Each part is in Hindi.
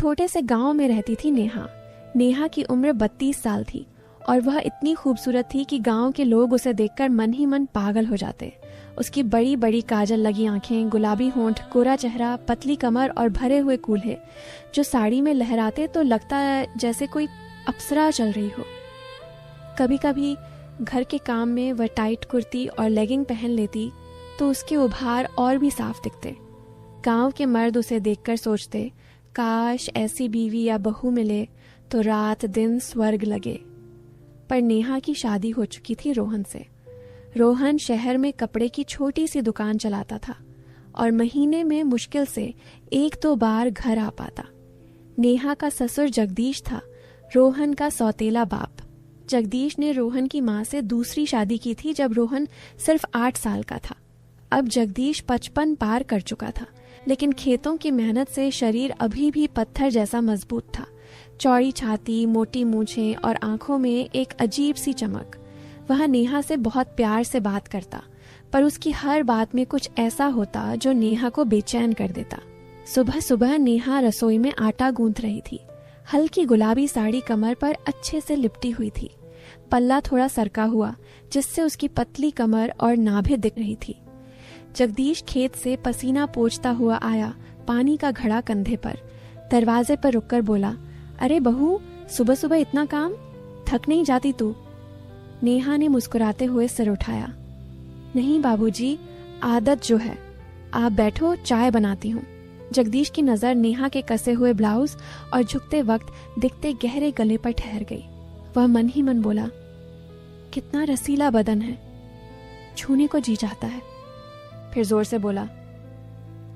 छोटे से गांव में रहती थी नेहा। नेहा की उम्र 32 साल थी और वह इतनी खूबसूरत थी कि गांव के लोग उसे देखकर मन ही मन पागल हो जाते। उसकी बड़ी बड़ी काजल लगी आंखें, गुलाबी होंठ, गोरा चेहरा, पतली कमर और भरे हुए कूल्हे जो साड़ी में लहराते तो लगता जैसे कोई अप्सरा चल रही हो। कभी कभी घर के काम में वह टाइट कुर्ती और लेगिंग पहन लेती तो उसके उभार और भी साफ दिखते। गांव के मर्द उसे देखकर सोचते, काश ऐसी बीवी या बहू मिले तो रात दिन स्वर्ग लगे। पर नेहा की शादी हो चुकी थी रोहन से। रोहन शहर में कपड़े की छोटी सी दुकान चलाता था और महीने में मुश्किल से 1-2 बार घर आ पाता। नेहा का ससुर जगदीश था, रोहन का सौतेला बाप। जगदीश ने रोहन की माँ से दूसरी शादी की थी जब रोहन सिर्फ 8 साल का था। अब जगदीश 55 पार कर चुका था, लेकिन खेतों की मेहनत से शरीर अभी भी पत्थर जैसा मजबूत था। चौड़ी छाती, मोटी मूछें और आंखों में एक अजीब सी चमक। वह नेहा से बहुत प्यार से बात करता, पर उसकी हर बात में कुछ ऐसा होता जो नेहा को बेचैन कर देता। सुबह सुबह नेहा रसोई में आटा गूंथ रही थी। हल्की गुलाबी साड़ी कमर पर अच्छे से लिपटी हुई थी। पल्ला थोड़ा सरका हुआ जिससे उसकी पतली कमर और नाभि दिख रही थी। जगदीश खेत से पसीना पोंछता हुआ आया, पानी का घड़ा कंधे पर। दरवाजे पर रुककर बोला, अरे बहू, सुबह सुबह इतना काम, थक नहीं जाती तू? नेहा ने मुस्कुराते हुए सिर उठाया। नहीं बाबूजी, आदत जो है। आप बैठो, चाय बनाती हूँ। जगदीश की नजर नेहा के कसे हुए ब्लाउज और झुकते वक्त दिखते गहरे गले पर ठहर गई। वह मन ही मन बोला, कितना रसीला बदन है, छूने को जी चाहता है। फिर जोर से बोला,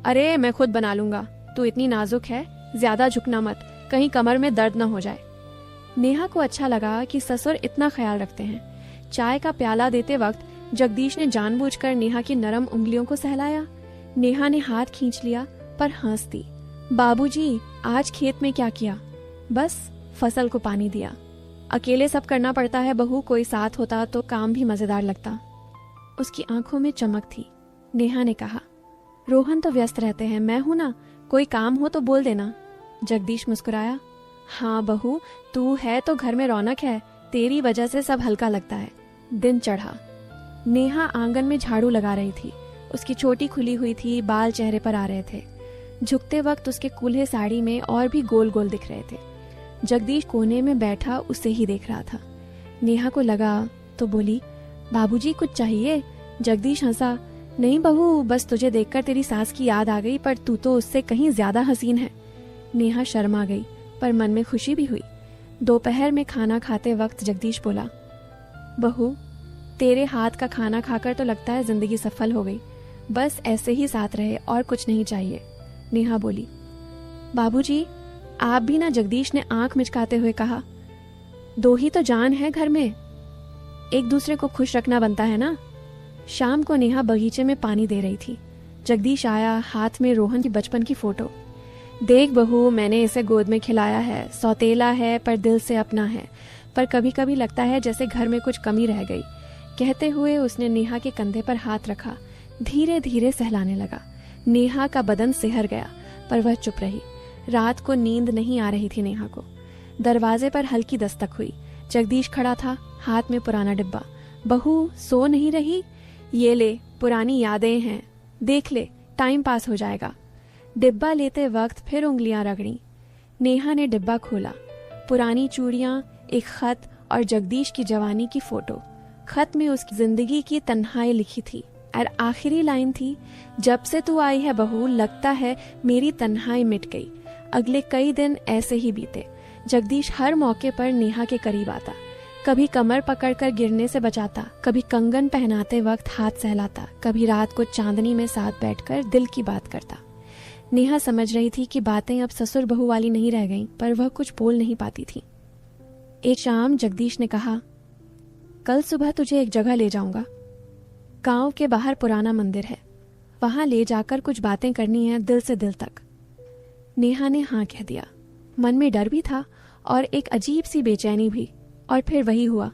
अरे मैं खुद बना लूंगा, तू इतनी नाजुक है, ज्यादा झुकना मत, कहीं कमर में दर्द न हो जाए। नेहा को अच्छा लगा कि ससुर इतना ख्याल रखते हैं। चाय का प्याला देते वक्त जगदीश ने जानबूझकर नेहा की नरम उंगलियों को सहलाया। नेहा ने हाथ खींच लिया पर हंस दी। बाबूजी, आज खेत में क्या किया? बस फसल को पानी दिया। अकेले सब करना पड़ता है बहू, कोई साथ होता तो काम भी मजेदार लगता। उसकी आंखों में चमक थी। नेहा ने कहा, रोहन तो व्यस्त रहते हैं, मैं हूं ना, कोई काम हो तो बोल देना। जगदीश मुस्कुराया, हाँ बहू, तू है तो घर में रौनक है, तेरी वजह से सब हल्का लगता है। दिन चढ़ा। नेहा आंगन में झाड़ू लगा रही थी। उसकी चोटी खुली हुई थी, बाल चेहरे पर आ रहे थे। झुकते वक्त उसके कूल्हे साड़ी में और भी गोल गोल दिख रहे थे। जगदीश कोने में बैठा उसे ही देख रहा था। नेहा को लगा तो बोली, बाबूजी कुछ चाहिए? जगदीश हंसा, नहीं बहू, बस तुझे देखकर तेरी सास की याद आ गई, पर तू तो उससे कहीं ज्यादा हसीन है। नेहा शर्मा गई पर मन में खुशी भी हुई। दोपहर में खाना खाते वक्त जगदीश बोला, बहू, तेरे हाथ का खाना खाकर तो लगता है जिंदगी सफल हो गई, बस ऐसे ही साथ रहे और कुछ नहीं चाहिए। नेहा बोली, बाबूजी आप भी ना? जगदीश ने आंख मिचकाते हुए कहा, दो ही तो जान है घर में, एक दूसरे को खुश रखना बनता है ना। शाम को नेहा बगीचे में पानी दे रही थी। जगदीश आया, हाथ में रोहन की बचपन की फोटो। देख बहू, मैंने इसे गोद में खिलाया है, सौतेला है पर दिल से अपना है, पर कभी कभी लगता है जैसे घर में कुछ कमी रह गई। कहते हुए उसने नेहा के कंधे पर हाथ रखा, धीरे धीरे सहलाने लगा। नेहा का बदन सिहर गया पर वह चुप रही। रात को नींद नहीं आ रही थी नेहा को। दरवाजे पर हल्की दस्तक हुई। जगदीश खड़ा था, हाथ में पुराना डिब्बा। बहू सो नहीं रही? ये ले, पुरानी यादें हैं, देख ले, टाइम पास हो जाएगा। डिब्बा लेते वक्त फिर उंगलियां रगड़ी। नेहा ने डिब्बा खोला। पुरानी चूड़ियां, एक खत और जगदीश की जवानी की फोटो। खत में उसकी जिंदगी की तन्हाई लिखी थी और आखिरी लाइन थी, जब से तू आई है बहू, लगता है मेरी तन्हाई मिट गई। अगले कई दिन ऐसे ही बीते। जगदीश हर मौके पर नेहा के करीब आता, कभी कमर पकड़कर गिरने से बचाता, कभी कंगन पहनाते वक्त हाथ सहलाता, कभी रात को चांदनी में साथ बैठकर दिल की बात करता। नेहा समझ रही थी कि बातें अब ससुर बहू वाली नहीं रह गईं, पर वह कुछ बोल नहीं पाती थी। एक शाम जगदीश ने कहा, कल सुबह तुझे एक जगह ले जाऊंगा। गांव के बाहर पुराना मंदिर है, वहां ले जाकर कुछ बातें करनी है, दिल से दिल तक। नेहा ने हाँ कह दिया। मन में डर भी था और एक अजीब सी बेचैनी भी, और फिर वही हुआ।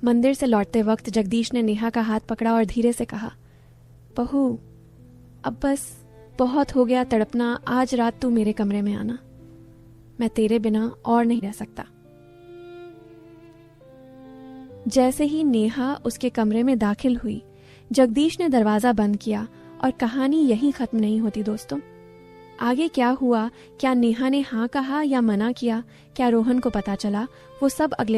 मंदिर से लौटते वक्त जगदीश ने नेहा का हाथ पकड़ा और धीरे से कहा, बहू अब बस बहुत हो गया तड़पना, आज रात तू मेरे कमरे में आना। मैं तेरे बिना और नहीं रह सकता। जैसे ही नेहा उसके कमरे में दाखिल हुई, जगदीश ने दरवाजा बंद किया और कहानी यहीं खत्म नहीं होती दोस्तों। आगे क्या हुआ, क्या नेहा ने हाँ कहा या मना किया, क्या रोहन को पता चला, वो सब अगले